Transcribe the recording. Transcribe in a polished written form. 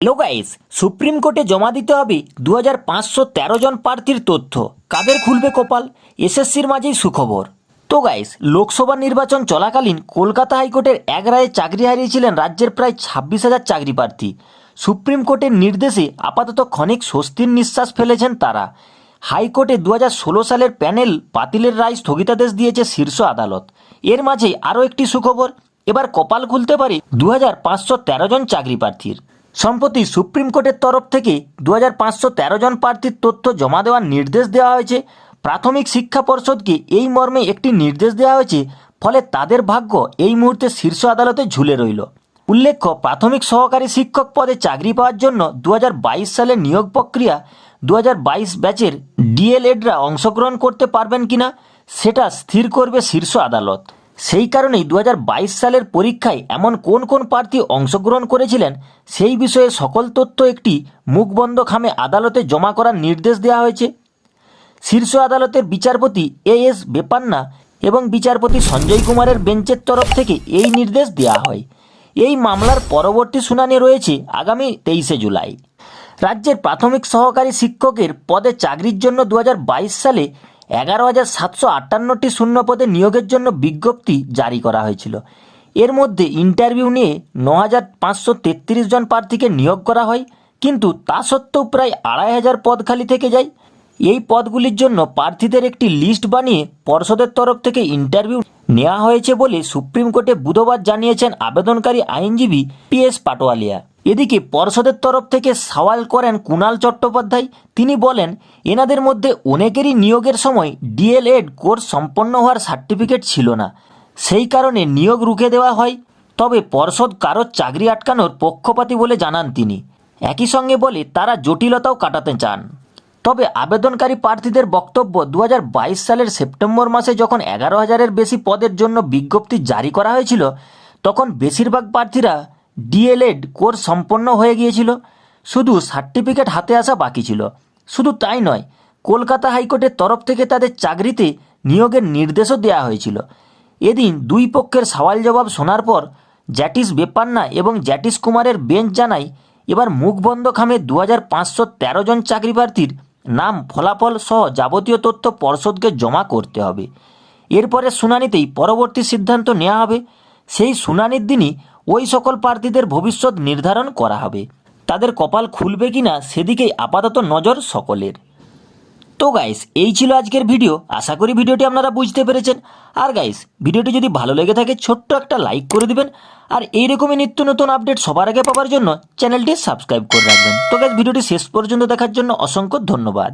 Hello guys, supreme কোর্টে জমা দিতে হবে 2513 জন প্রার্থীর তথ্য। কাদের খুলবে কপাল? এসএসসির মাঝেই সুখবর। তো গাইস, লোকসভা নির্বাচন চলাকালীন কলকাতা হাইকোর্টের এক রায়ে চাকরি হারিয়েছিলেন রাজ্যের প্রায় 26,000 চাকরি প্রার্থী। সুপ্রিম কোর্টের নির্দেশে আপাতত ক্ষণিক স্বস্তির নিঃশ্বাস ফেলেছেন তারা। হাইকোর্টে 2016 সালের প্যানেল বাতিলের রায় স্থগিতাদেশ দিয়েছে শীর্ষ আদালত। এর মাঝে আরও একটি সুখবর, এবার কপাল খুলতে পারে 2513 জন চাকরি প্রার্থীর। সম্প্রতি সুপ্রিম কোর্টের তরফ থেকে 2513 জন প্রার্থীর তথ্য জমা দেওয়ার নির্দেশ দেওয়া হয়েছে। প্রাথমিক শিক্ষা পর্ষদকে এই মর্মে একটি নির্দেশ দেওয়া হয়েছে, ফলে তাদের ভাগ্য এই মুহূর্তে শীর্ষ আদালতে ঝুলে রইল। উল্লেখ্য, প্রাথমিক সহকারী শিক্ষক পদে চাকরি পাওয়ার জন্য 2022 সালের নিয়োগ প্রক্রিয়া 2022 ব্যাচের ডিএলএডরা অংশগ্রহণ করতে পারবেন কিনা সেটা স্থির করবে শীর্ষ আদালত। সেই কারণেই 2022 সালের পরীক্ষায় এমন কোন কোন প্রার্থী অংশগ্রহণ করেছিলেন সেই বিষয়ে সকল তথ্য একটি মুখবন্ধ খামে আদালতে জমা করার নির্দেশ দেওয়া হয়েছে। শীর্ষ আদালতের বিচারপতি এএস বেপান্না এবং বিচারপতি সঞ্জয় কুমারের বেঞ্চের তরফ থেকে এই নির্দেশ দেওয়া হয়। এই মামলার পরবর্তী শুনানি রয়েছে আগামী 23শে জুলাই। রাজ্যের প্রাথমিক সহকারী শিক্ষকের পদে চাকরির জন্য 2022 সালে 11,758টি শূন্য পদে নিয়োগের জন্য বিজ্ঞপ্তি জারি করা হয়েছিল। এর মধ্যে ইন্টারভিউ নিয়ে 9,533 জন প্রার্থীকে নিয়োগ করা হয়, কিন্তু তা সত্ত্বেও প্রায় 2,500 পদ খালি থেকে যায়। এই পদগুলির জন্য প্রার্থীদের একটি লিস্ট বানিয়ে পর্ষদের তরফ থেকে ইন্টারভিউ নেওয়া হয়েছে বলে সুপ্রিম কোর্টে বুধবার জানিয়েছেন আবেদনকারী আইনজীবী পিএস পাটোয়ালিয়া। এদিকে পর্ষদের তরফ থেকে সওয়াল করেন কুণাল চট্টোপাধ্যায়। তিনি বলেন, এনাদের মধ্যে অনেকেরই নিয়োগের সময় ডিএলএড কোর্স সম্পন্ন হওয়ার সার্টিফিকেট ছিল না, সেই কারণে নিয়োগ রুখে দেওয়া হয়। তবে পর্ষদ কারোর চাকরি আটকানোর পক্ষপাতী বলে জানান তিনি। একই সঙ্গে বলে তারা জটিলতাও কাটাতে চান। তবে আবেদনকারী প্রার্থীদের বক্তব্য, 2022 সালের সেপ্টেম্বর মাসে যখন 11,000-এর বেশি পদের জন্য বিজ্ঞপ্তি জারি করা হয়েছিল, তখন বেশিরভাগ প্রার্থীরা ডিএলএড কোর্স সম্পন্ন হয়ে গিয়েছিল, শুধু সার্টিফিকেট হাতে আসা বাকি ছিল। শুধু তাই নয়, কলকাতা হাইকোর্টের তরফ থেকে তাদের চাকরিতে নিয়োগের নির্দেশও দেওয়া হয়েছিল। এদিন দুই পক্ষের সওয়াল জবাব শোনার পর জাস্টিস বেপান্না এবং জাস্টিস কুমারের বেঞ্চ জানায়, এবার মুখবন্ধ খামে 2513 জন চাকরি প্রার্থীর নাম, ফলাফল সহ যাবতীয় তথ্য পর্ষদকে জমা করতে হবে। এরপরে শুনানিতেই পরবর্তী সিদ্ধান্ত নেওয়া হবে। সেই শুনানির দিনই ওই সকল প্রার্থীদের ভবিষ্যৎ নির্ধারণ করা হবে। তাদের কপাল খুলবে কিনা সেদিকেই আপাতত নজর সকলের। তো গাইস, এই ছিল আজকের ভিডিও। আশা করি ভিডিওটি আপনারা বুঝতে পেরেছেন। আর গাইস, ভিডিওটি যদি ভালো লেগে থাকে ছোট্ট একটা লাইক করে দিবেন, আর এইরকমই নিত্য নতুন আপডেট সবার আগে পাওয়ার জন্য চ্যানেলটি সাবস্ক্রাইব করে রাখবেন। তো গাইস, ভিডিওটি শেষ পর্যন্ত দেখার জন্য অসংখ্য ধন্যবাদ।